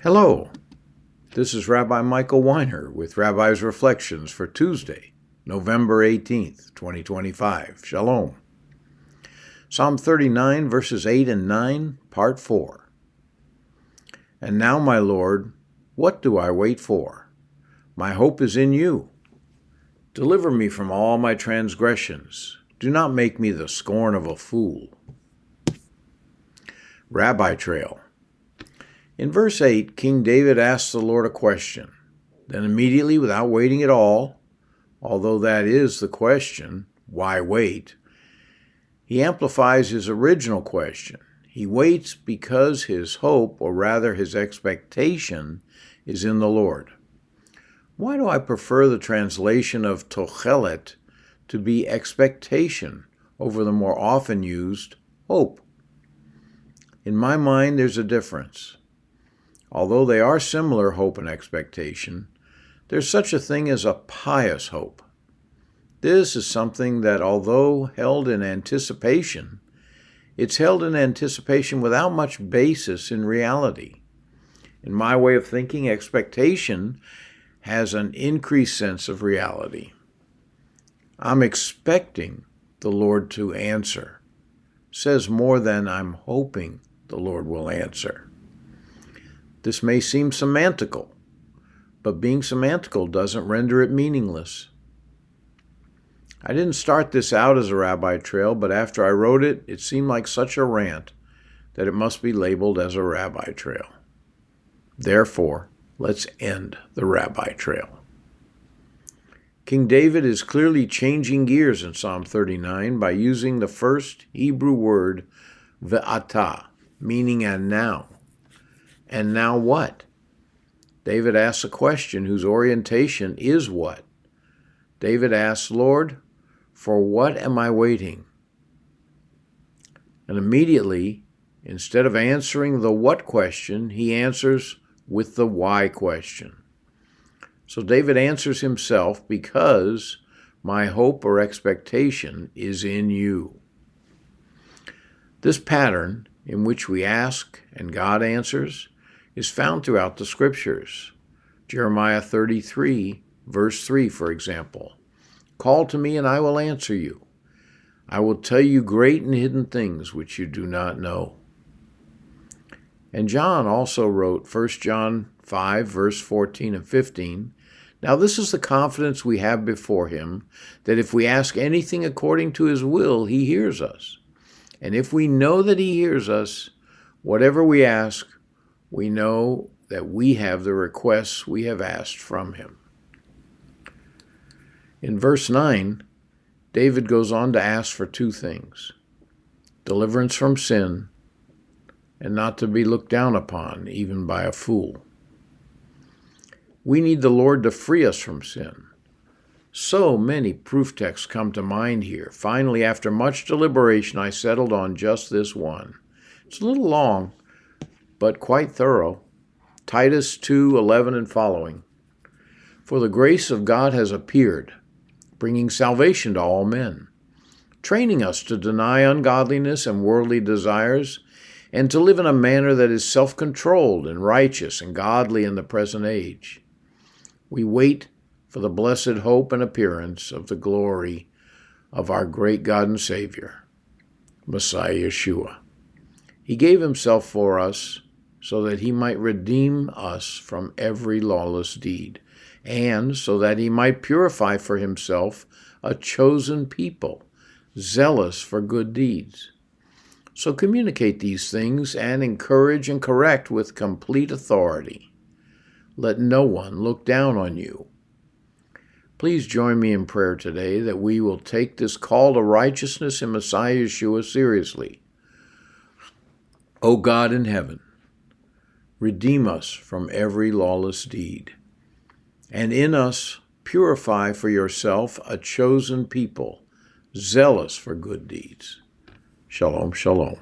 Hello, this is Rabbi Michael Weiner with Rabbi's Reflections for Tuesday, November 18th, 2025. Shalom. Psalm 39, verses 8 and 9, Part 4. And now, my Lord, what do I wait for? My hope is in you. Deliver me from all my transgressions. Do not make me the scorn of a fool. Rabbi Trail. In verse 8, King David asks the Lord a question. Then immediately, without waiting at all, although that is the question, why wait? He amplifies his original question. He waits because his hope, or rather his expectation, is in the Lord. Why do I prefer the translation of tochelet to be expectation over the more often used hope? In my mind, there's a difference. Although they are similar, hope and expectation, there's such a thing as a pious hope. This is something that, although held in anticipation, it's held in anticipation without much basis in reality. In my way of thinking, expectation has an increased sense of reality. I'm expecting the Lord to answer. Says more than I'm hoping the Lord will answer. This may seem semantical, but being semantical doesn't render it meaningless. I didn't start this out as a rabbi trail, but after I wrote it, it seemed like such a rant that it must be labeled as a rabbi trail. Therefore, let's end the rabbi trail. King David is clearly changing gears in Psalm 39 by using the first Hebrew word, ve'ata, meaning and now. And now what? David asks a question whose orientation is what? David asks, Lord, for what am I waiting? And immediately, instead of answering the what question, he answers with the why question. So David answers himself, because my hope or expectation is in you. This pattern in which we ask and God answers is found throughout the Scriptures. Jeremiah 33, verse 3, for example. Call to me and I will answer you. I will tell you great and hidden things which you do not know. And John also wrote 1 John 5, verse 14 and 15, Now this is the confidence we have before him, that if we ask anything according to his will, he hears us. And if we know that he hears us, whatever we ask, we know that we have the requests we have asked from him. In verse 9, David goes on to ask for two things: deliverance from sin, and not to be looked down upon, even by a fool. We need the Lord to free us from sin. So many proof texts come to mind here. Finally, after much deliberation, I settled on just this one. It's a little long, but quite thorough. Titus 2:11 and following. For the grace of God has appeared, bringing salvation to all men, training us to deny ungodliness and worldly desires, and to live in a manner that is self-controlled and righteous and godly in the present age. We wait for the blessed hope and appearance of the glory of our great God and Savior, Messiah Yeshua. He gave himself for us so that he might redeem us from every lawless deed, and so that he might purify for himself a chosen people, zealous for good deeds. So communicate these things and encourage and correct with complete authority. Let no one look down on you. Please join me in prayer today that we will take this call to righteousness in Messiah Yeshua seriously. O God in heaven, redeem us from every lawless deed, and in us purify for yourself a chosen people, zealous for good deeds. Shalom, shalom.